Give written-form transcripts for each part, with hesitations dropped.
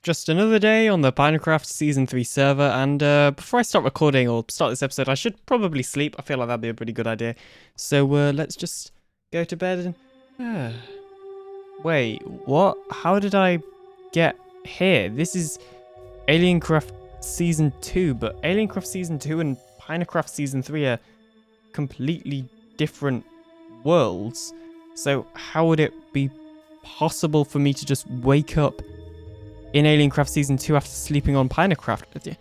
Just another day on the Pinacraft Season 3 server, and before I start recording or start this episode, I should probably sleep. I feel like that'd be a pretty good idea. So let's just go to bed and... Wait, what? How did I get here? This is AlienCraft Season 2, but AlienCraft Season 2 and Pinacraft Season 3 are completely different worlds. So how would it be possible for me to just wake up in AlienCraft Season 2 after sleeping on Pinacraft?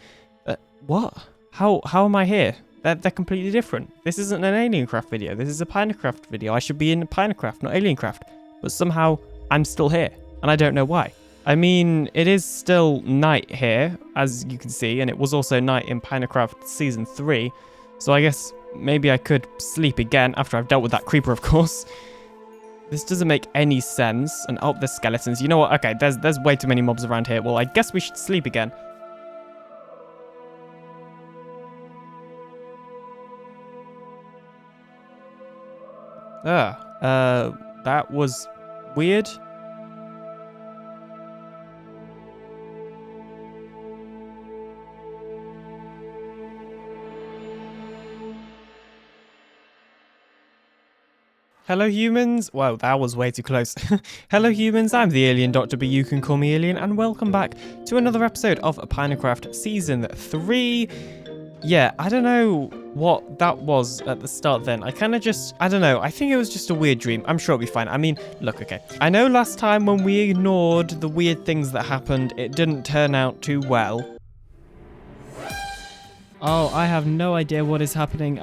What? How am I here? They're completely different. This isn't an AlienCraft video. This is a Pinacraft video. I should be in Pinacraft, not AlienCraft. But somehow, I'm still here. And I don't know why. I mean, it is still night here, as you can see. And it was also night in Pinacraft Season 3. So I guess maybe I could sleep again after I've dealt with that creeper, of course. This doesn't make any sense. And oh, there's skeletons. You know what? Okay, there's way too many mobs around here. Well, I guess we should sleep again. That was weird. Hello humans! Wow, that was way too close. Hello humans, I'm the AlienDoctor, but you can call me Alien, and welcome back to another episode of Pinacraft Season 3. Yeah, I don't know what that was at the start then. I don't know, I think it was just a weird dream. I'm sure it'll be fine. I mean, look, okay. I know last time when we ignored the weird things that happened, it didn't turn out too well. Oh, I have no idea what is happening.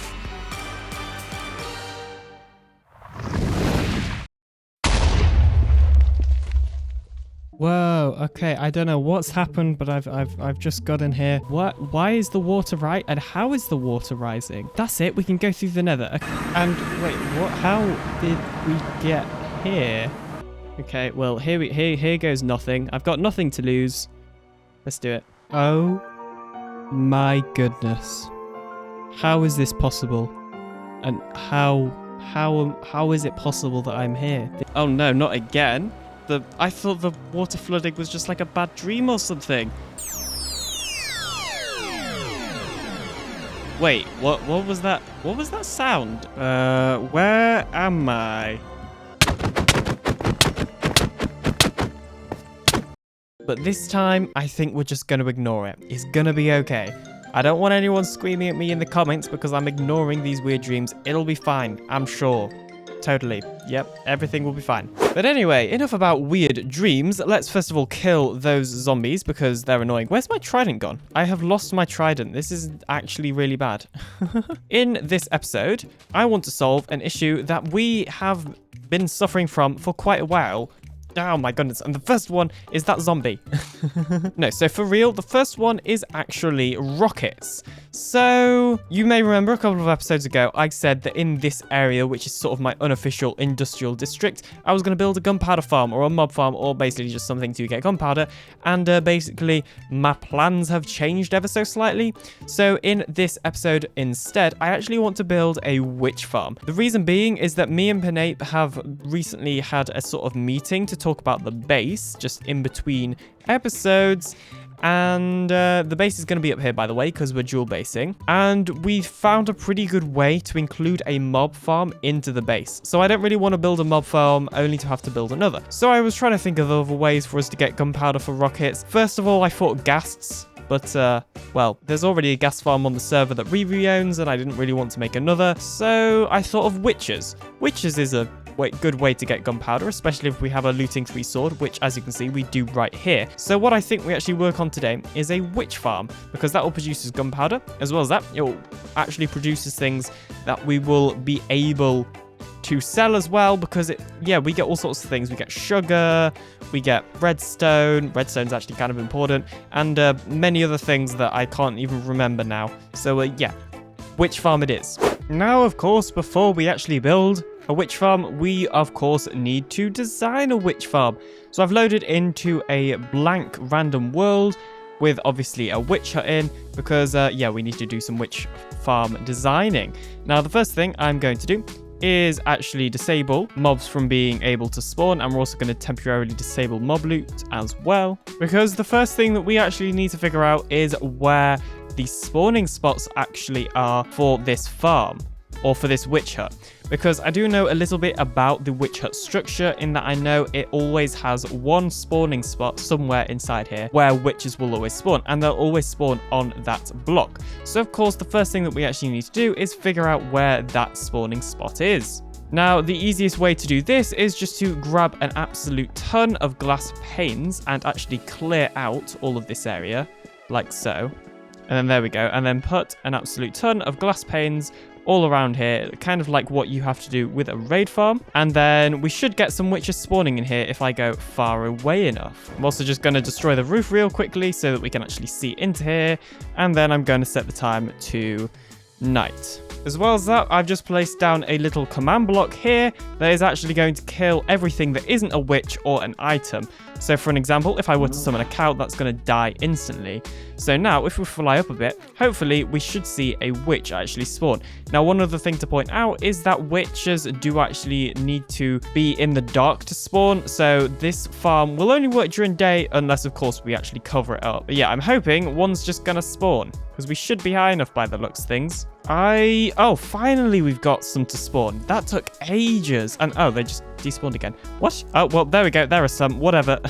Whoa, okay, I don't know what's happened, but I've just got in here. What? Why is the water right? And how is the water rising? That's it, we can go through the nether. And wait, what? How did we get here? Okay, well, here goes nothing. I've got nothing to lose. Let's do it. Oh my goodness. How is this possible? And how is it possible that I'm here? Oh no, not again. I thought the water flooding was just like a bad dream or something. Wait, what was that? What was that sound? Where am I? But this time, I think we're just going to ignore it. It's going to be okay. I don't want anyone screaming at me in the comments because I'm ignoring these weird dreams. It'll be fine, I'm sure. Totally. Yep, everything will be fine. But anyway, enough about weird dreams. Let's first of all kill those zombies because they're annoying. Where's my trident gone? I have lost my trident. This is actually really bad. In this episode, I want to solve an issue that we have been suffering from for quite a while. Oh my goodness, and the first one is that zombie. No, so for real, the first one is actually rockets. So, you may remember a couple of episodes ago, I said that in this area, which is sort of my unofficial industrial district, I was going to build a gunpowder farm or a mob farm or basically just something to get gunpowder. And basically, my plans have changed ever so slightly. So in this episode instead, I actually want to build a witch farm. The reason being is that me and Pinape have recently had a sort of meeting to talk about the base, just in between episodes. And the base is going to be up here, by the way, because we're dual basing. And we found a pretty good way to include a mob farm into the base. So I don't really want to build a mob farm only to have to build another. So I was trying to think of other ways for us to get gunpowder for rockets. First of all, I thought ghasts. But, well, there's already a gas farm on the server that Riri owns, and I didn't really want to make another. So I thought of witches. Witches is a good way to get gunpowder, especially if we have a looting 3 sword, which, as you can see, we do right here. So what I think we actually work on today is a witch farm, because that will produce gunpowder. As well as that, it will actually produces things that we will be able to sell as well, because we get all sorts of things. We get sugar, we get redstone. Redstone's actually kind of important, and many other things that I can't even remember now. So yeah, witch farm it is. Now, of course, before we actually build a witch farm, we of course need to design a witch farm. So I've loaded into a blank random world with obviously a witch hut in, because yeah, we need to do some witch farm designing. Now the first thing I'm going to do is actually disable mobs from being able to spawn, and we're also going to temporarily disable mob loot as well, because the first thing that we actually need to figure out is where the spawning spots actually are for this farm, or for this witch hut, because I do know a little bit about the witch hut structure, in that I know it always has one spawning spot somewhere inside here where witches will always spawn, and they'll always spawn on that block. So of course the first thing that we actually need to do is figure out where that spawning spot is. Now, the easiest way to do this is just to grab an absolute ton of glass panes and actually clear out all of this area, like so. And then there we go, and then put an absolute ton of glass panes all around here, kind of like what you have to do with a raid farm. And then we should get some witches spawning in here if I go far away enough. I'm also just going to destroy the roof real quickly so that we can actually see into here. And then I'm going to set the time to night. As well as that, I've just placed down a little command block here that is actually going to kill everything that isn't a witch or an item. So for an example, if I were to summon a cow, that's going to die instantly. So now, if we fly up a bit, hopefully we should see a witch actually spawn. Now, one other thing to point out is that witches do actually need to be in the dark to spawn. So this farm will only work during day, unless, of course, we actually cover it up. But yeah, I'm hoping one's just going to spawn, because we should be high enough by the looks of things. Oh, finally we've got some to spawn. That took ages. And oh, they just despawned again. What? Oh, well, there we go. There are some. Whatever.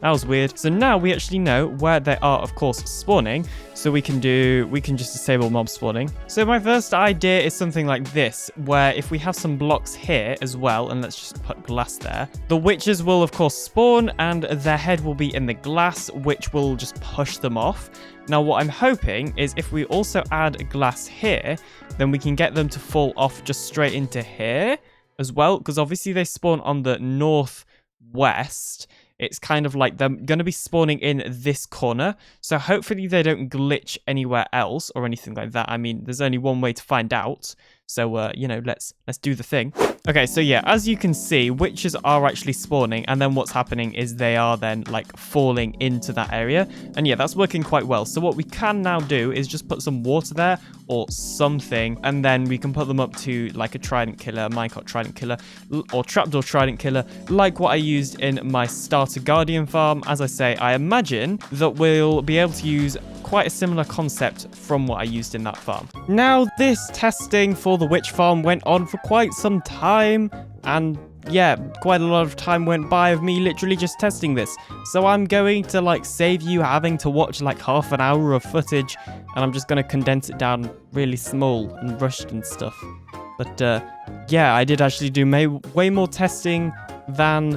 That was weird. So now we actually know where they are, of course, spawning. So we can just disable mob spawning. So my first idea is something like this, where if we have some blocks here as well, and let's just put glass there, the witches will, of course, spawn, and their head will be in the glass, which will just push them off. Now, what I'm hoping is if we also add glass here, then we can get them to fall off just straight into here as well, because obviously they spawn on the northwest. It's kind of like they're going to be spawning in this corner, so hopefully they don't glitch anywhere else or anything like that. I mean, there's only one way to find out, so you know, let's do the thing. Okay, so yeah, as you can see, witches are actually spawning, and then what's happening is they are then like falling into that area, and yeah, that's working quite well. So what we can now do is just put some water there or something, and then we can put them up to like a trident killer, minecart trident killer, or trapdoor trident killer, like what I used in my starter guardian farm. As I say, I imagine that we'll be able to use quite a similar concept from what I used in that farm. Now, this testing for the witch farm went on for quite some time, and yeah, quite a lot of time went by of me literally just testing this. So I'm going to like save you having to watch like half an hour of footage, and I'm just going to condense it down really small and rushed and stuff. But yeah, I did actually do way more testing than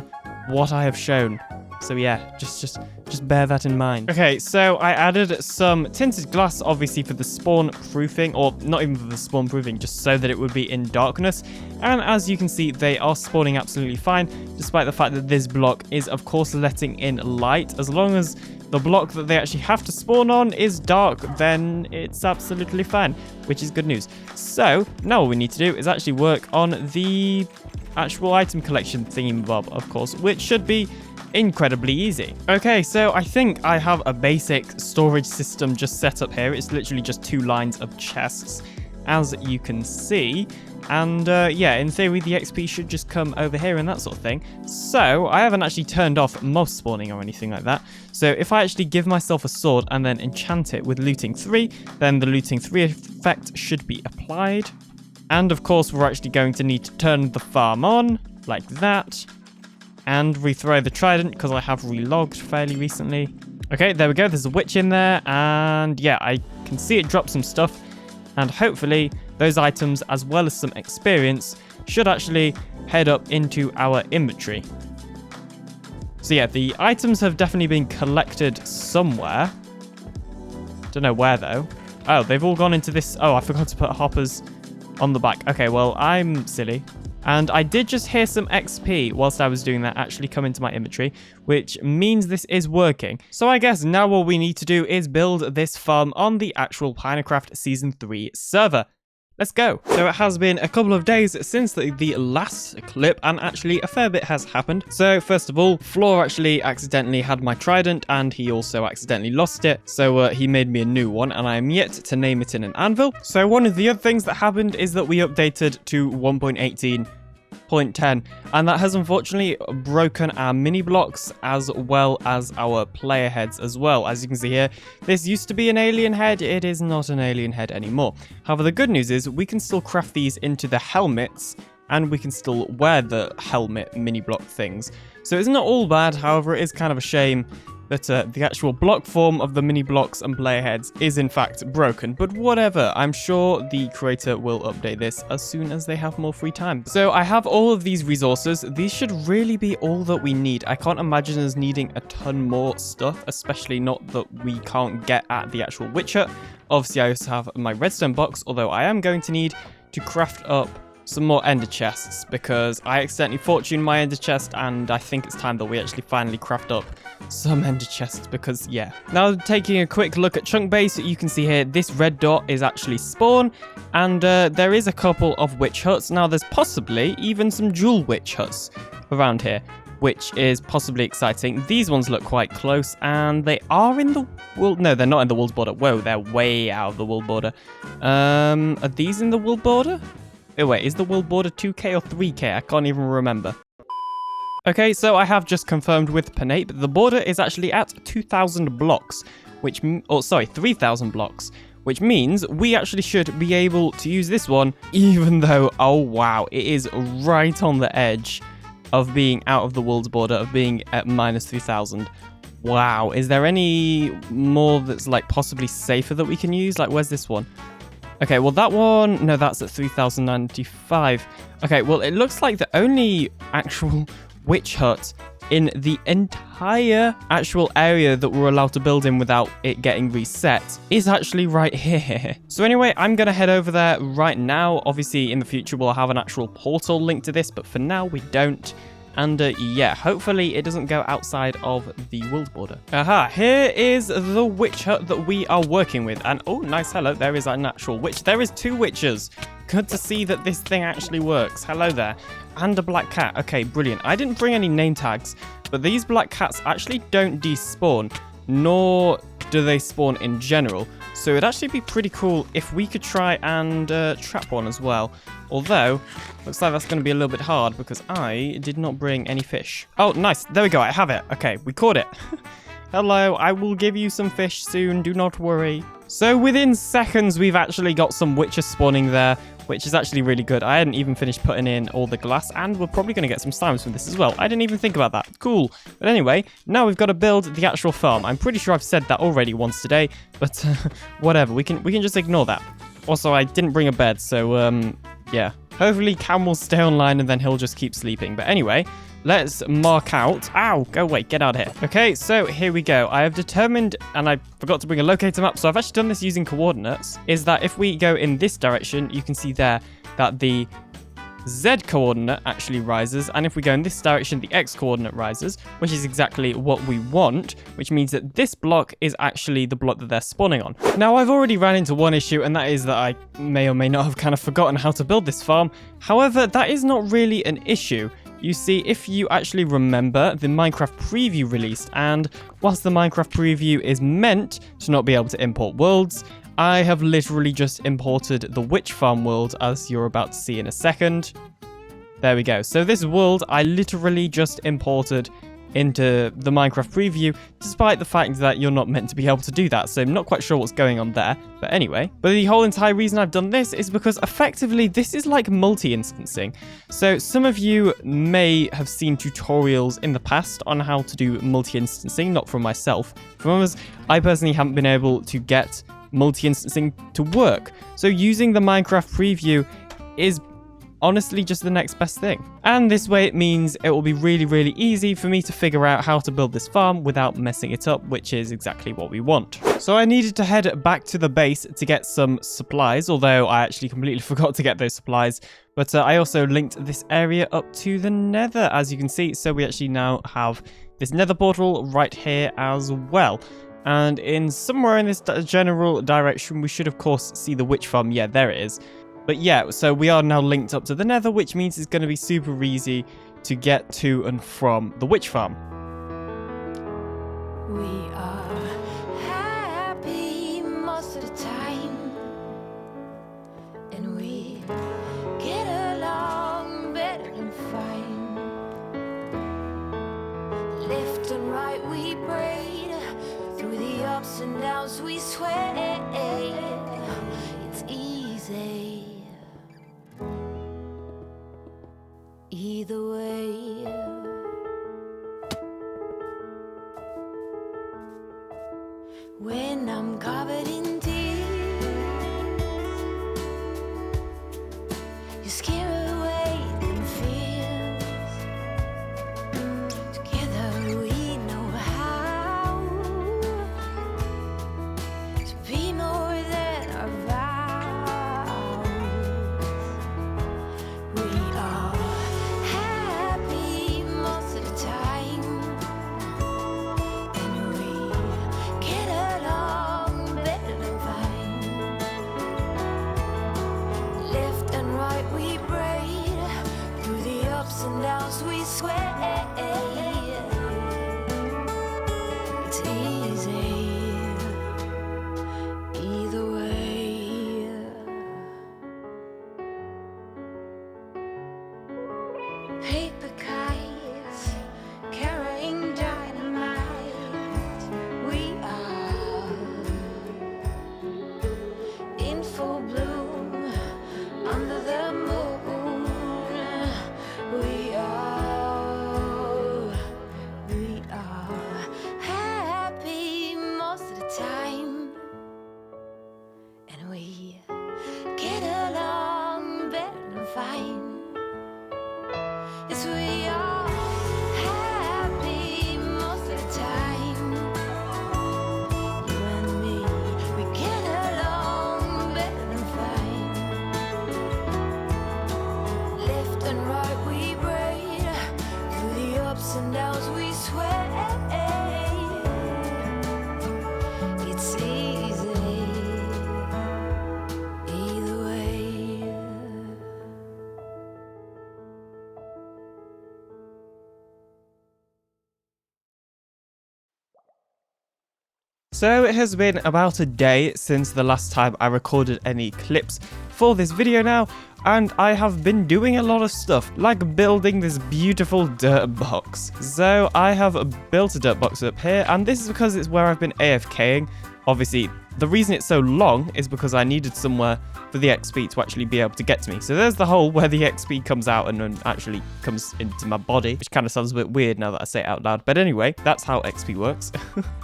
what I have shown. So yeah, just bear that in mind. Okay, so I added some tinted glass, obviously for the spawn proofing, or not even for the spawn proofing, just so that it would be in darkness. And as you can see, they are spawning absolutely fine, despite the fact that this block is, of course, letting in light. As long as the block that they actually have to spawn on is dark, then it's absolutely fine, which is good news. So now what we need to do is actually work on the actual item collection thingamabob, of course, which should be incredibly easy. Okay, so I think I have a basic storage system just set up here. It's literally just 2 lines of chests, as you can see. And yeah, in theory, the XP should just come over here and that sort of thing. So I haven't actually turned off mob spawning or anything like that. So if I actually give myself a sword and then enchant it with looting 3, then the looting 3 effect should be applied. And of course, we're actually going to need to turn the farm on like that. And rethrow the trident, because I have relogged fairly recently. Okay, there we go. There's a witch in there. And yeah, I can see it drop some stuff. And hopefully those items, as well as some experience, should actually head up into our inventory. So yeah, the items have definitely been collected somewhere. Don't know where, though. Oh, they've all gone into this. Oh, I forgot to put hoppers on the back. Okay, well, I'm silly. And I did just hear some XP whilst I was doing that actually come into my inventory, which means this is working. So I guess now what we need to do is build this farm on the actual Pinacraft Season 3 server. let's go. So it has been a couple of days since the last clip, and actually a fair bit has happened. So first of all, Floor actually accidentally had my trident, and he also accidentally lost it. So he made me a new one, and I am yet to name it in an anvil. So one of the other things that happened is that we updated to 1.18.10, and that has unfortunately broken our mini blocks as well as our player heads as well. As you can see here, this used to be an alien head. It is not an alien head anymore. However, the good news is we can still craft these into the helmets, and we can still wear the helmet mini block things. So it's not all bad. However, it is kind of a shame that the actual block form of the mini blocks and player heads is in fact broken, but whatever. I'm sure the creator will update this as soon as they have more free time. So I have all of these resources. These should really be all that we need. I can't imagine us needing a ton more stuff, especially not that we can't get at the actual witch hut. Obviously, I also have my redstone box, although I am going to need to craft up some more ender chests because I accidentally fortuned my ender chest, and I think it's time that we actually finally craft up some ender chests because, yeah. Now, taking a quick look at chunk base, you can see here this red dot is actually spawn, and there is a couple of witch huts. Now, there's possibly even some dual witch huts around here, which is possibly exciting. These ones look quite close, and they are in the world. No, they're not in the world border. Whoa, they're way out of the world border. Are these in the world border? Oh wait, is the world border 2k or 3k? I can't even remember. Okay, so I have just confirmed with Pinacraft. The border is actually at 2,000 blocks, which, 3,000 blocks, which means we actually should be able to use this one, even though, oh wow, it is right on the edge of being out of the world's border, of being at -3,000. Wow, is there any more that's like possibly safer that we can use? Like, where's this one? Okay, well that one, no, that's at 3,095. Okay, well it looks like the only actual witch hut in the entire actual area that we're allowed to build in without it getting reset is actually right here. So anyway, I'm going to head over there right now. Obviously, in the future, we'll have an actual portal linked to this, but for now, we don't. And yeah, hopefully it doesn't go outside of the world border. Aha, here is the witch hut that we are working with. And oh, nice, hello, there is an actual witch. There is 2 witches. Good to see that this thing actually works. Hello there. And a black cat. Okay, brilliant. I didn't bring any name tags, but these black cats actually don't despawn, nor do they spawn in general. So it'd actually be pretty cool if we could try and trap one as well. Although, looks like that's going to be a little bit hard because I did not bring any fish. Oh, nice. There we go. I have it. Okay, we caught it. Hello, I will give you some fish soon. Do not worry. So within seconds, we've actually got some witches spawning there, which is actually really good. I hadn't even finished putting in all the glass, and we're probably going to get some slimes from this as well. I didn't even think about that. Cool. But anyway, now we've got to build the actual farm. I'm pretty sure I've said that already once today, but whatever. We can just ignore that. Also, I didn't bring a bed, so yeah. Hopefully Cam will stay online and then he'll just keep sleeping. But anyway, let's mark out. Ow, go away, get out of here. Okay, so here we go. I have determined, and I forgot to bring a locator map, so I've actually done this using coordinates, is that if we go in this direction, you can see there that the Z coordinate actually rises, and if we go in this direction, the X coordinate rises, which is exactly what we want, which means that this block is actually the block that they're spawning on. Now, I've already ran into one issue, and that is that I may or may not have kind of forgotten how to build this farm. However, that is not really an issue. You see, if you actually remember, the Minecraft preview released, and whilst the Minecraft preview is meant to not be able to import worlds, I have literally just imported the witch farm world, as you're about to see in a second. There we go. So this world, I literally just imported into the Minecraft preview, despite the fact that you're not meant to be able to do that. So I'm not quite sure what's going on there. But anyway, but the whole entire reason I've done this is because effectively this is like multi-instancing. So some of you may have seen tutorials in the past on how to do multi-instancing, not from myself. From others, I personally haven't been able to get multi-instancing to work. So using the Minecraft preview is honestly just the next best thing. And this way it means it will be really, really easy for me to figure out how to build this farm without messing it up, which is exactly what we want. So I needed to head back to the base to get some supplies, although I actually completely forgot to get those supplies. But I also linked this area up to the nether, as you can see. So we actually now have this nether portal right here as well. And in somewhere in this general direction, we should, of course, see the witch farm. Yeah, there it is. But yeah, so we are now linked up to the Nether, which means it's going to be super easy to get to and from the witch farm. We are happy most of the time, and we get along better than fine. Left and right we braid, through the ups and downs we sway. It's easy either way. When I'm covered in tears, you scare away them fears. Together we know how to be more than our vows. We are happy most of the time, and we get along better than fine. Left and right we braid, through the ups and downs we sway. It's easy either way. Paper kites carrying dynamite. We are in full bloom under the moon. We are happy most of the time, and we get along better than fine. Yes, we are happy most of the time. You and me, we get along better than fine. Left and right we braid, through the ups and downs we sway. It's easy either way. So it has been about a day since the last time I recorded any clips for this video now, and I have been doing a lot of stuff, like building this beautiful dirt box. So I have built a dirt box up here, and this is because it's where I've been AFKing. Obviously, the reason it's so long is because I needed somewhere for the XP to actually be able to get to me. So there's the hole where the XP comes out and actually comes into my body, which kind of sounds a bit weird now that I say it out loud. But anyway, that's how XP works.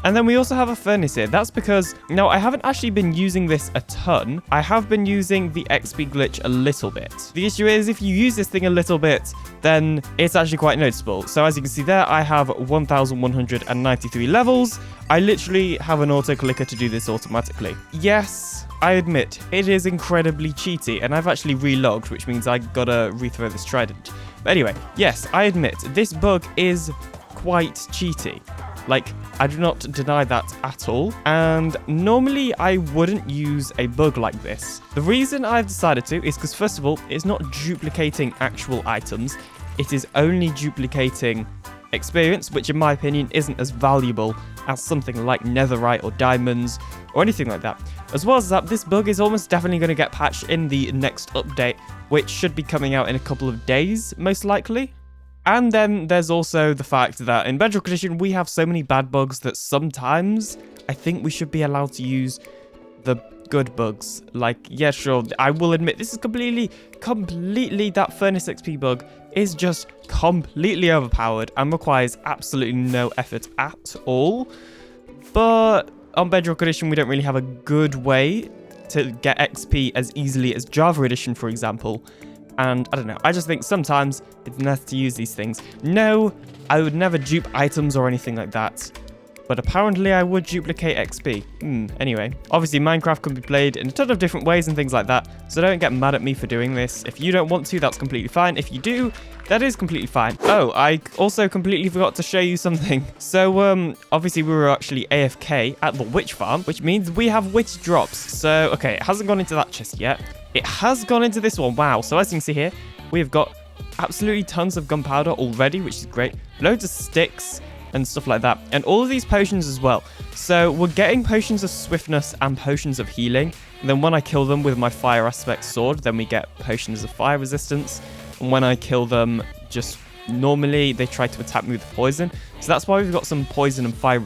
And then we also have a furnace here. That's because, now I haven't actually been using this a ton. I have been using the XP glitch a little bit. The issue is if you use this thing a little bit, then it's actually quite noticeable. So as you can see there, I have 1,193 levels. I literally have an auto clicker to do this automatically. Yes, I admit, it is incredibly cheaty, and I've actually relogged, which means I gotta rethrow this trident. But anyway, yes, I admit, this bug is quite cheaty. Like, I do not deny that at all, and normally I wouldn't use a bug like this. The reason I've decided to is because, first of all, it's not duplicating actual items, it is only duplicating experience, which in my opinion isn't as valuable as something like netherite or diamonds or anything like that. As well as that, this bug is almost definitely going to get patched in the next update, which should be coming out in a couple of days, most likely. And then there's also the fact that in Bedrock Edition, we have so many bad bugs that sometimes I think we should be allowed to use the good bugs. Like, yeah, sure, I will admit this is completely, that furnace XP bug is just completely overpowered and requires absolutely no effort at all. But on Bedrock Edition, we don't really have a good way to get XP as easily as Java Edition, for example. And I don't know, I just think sometimes it's nice to use these things. No, I would never dupe items or anything like that. but apparently I would duplicate XP. Anyway, obviously Minecraft can be played in a ton of different ways and things like that, so don't get mad at me for doing this. If you don't want to, that's completely fine. If you do, that is completely fine. Oh, I also completely forgot to show you something. So, obviously we were actually AFK at the witch farm, which means we have witch drops. So, okay, it hasn't gone into that chest yet. It has gone into this one. Wow. So as you can see here, we've got absolutely tons of gunpowder already, which is great. Loads of sticks and stuff like that. And all of these potions as well. So we're getting potions of swiftness and potions of healing. And then when I kill them with my fire aspect sword, then we get potions of fire resistance. And when I kill them just normally, they try to attack me with poison. So that's why we've got some poison and fire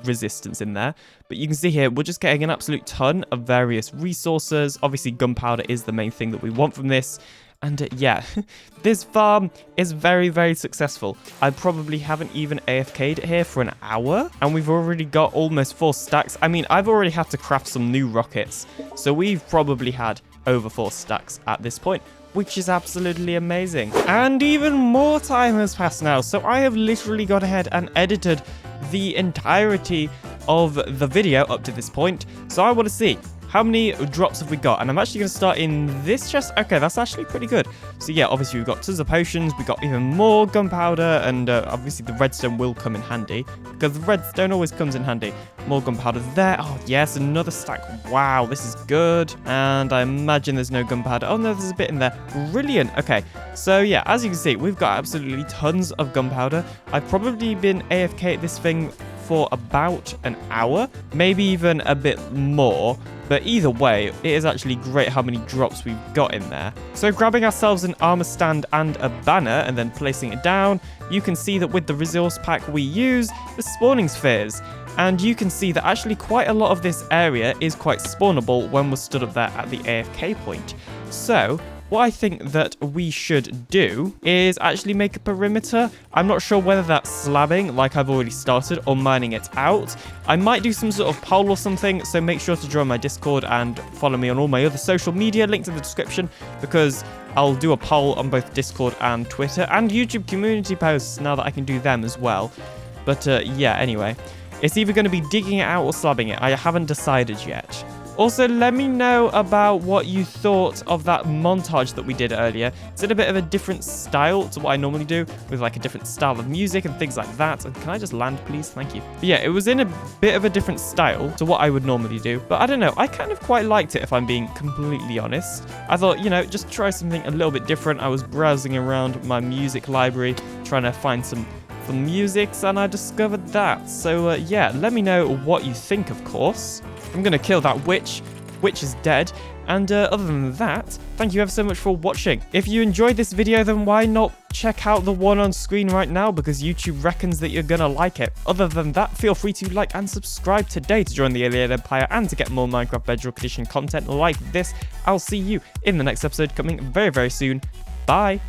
resistance in there. But you can see here, we're just getting an absolute ton of various resources. Obviously, gunpowder is the main thing that we want from this. And yeah, this farm is very, very successful. I probably haven't even AFK'd here for an hour, and we've already got almost 4 stacks. I mean, I've already had to craft some new rockets, so we've probably had over 4 stacks at this point, which is absolutely amazing. And even more time has passed now, so I have literally gone ahead and edited the entirety of the video up to this point. So I want to see, how many drops have we got? And I'm actually going to start in this chest. Okay, that's actually pretty good. So yeah, obviously we've got tons of potions. We've got even more gunpowder. And obviously the redstone will come in handy, because the redstone always comes in handy. More gunpowder there. Oh, yes, another stack. Wow, this is good. And I imagine there's no gunpowder. Oh, no, there's a bit in there. Brilliant. Okay, so yeah, as you can see, we've got absolutely tons of gunpowder. I've probably been AFK at this thing for about an hour, maybe even a bit more. But either way, it is actually great how many drops we've got in there. So grabbing ourselves an armor stand and a banner and then placing it down, you can see that with the resource pack we use, the spawning spheres. And you can see that actually quite a lot of this area is quite spawnable when we're stood up there at the AFK point. So what I think that we should do is actually make a perimeter. I'm not sure whether that's slabbing, like I've already started, or mining it out. I might do some sort of poll or something, so make sure to join my Discord and follow me on all my other social media, linked in the description, because I'll do a poll on both Discord and Twitter, and YouTube community posts now that I can do them as well. But yeah, anyway, it's either going to be digging it out or slabbing it. I haven't decided yet. Also, let me know about what you thought of that montage that we did earlier. It's in a bit of a different style to what I normally do, with like a different style of music and things like that. And can I just land, please? Thank you. But yeah, it was in a bit of a different style to what I would normally do. But I don't know, I kind of quite liked it, if I'm being completely honest. I thought, you know, just try something a little bit different. I was browsing around my music library, trying to find some musics, and I discovered that. So yeah, let me know what you think, of course. I'm gonna kill that witch. Witch is dead. And other than that, thank you ever so much for watching. If you enjoyed this video, then why not check out the one on screen right now, because YouTube reckons that you're gonna like it. Other than that, feel free to like and subscribe today to join the Alien Empire and to get more Minecraft Bedrock Edition content like this. I'll see you in the next episode coming very, very soon. Bye.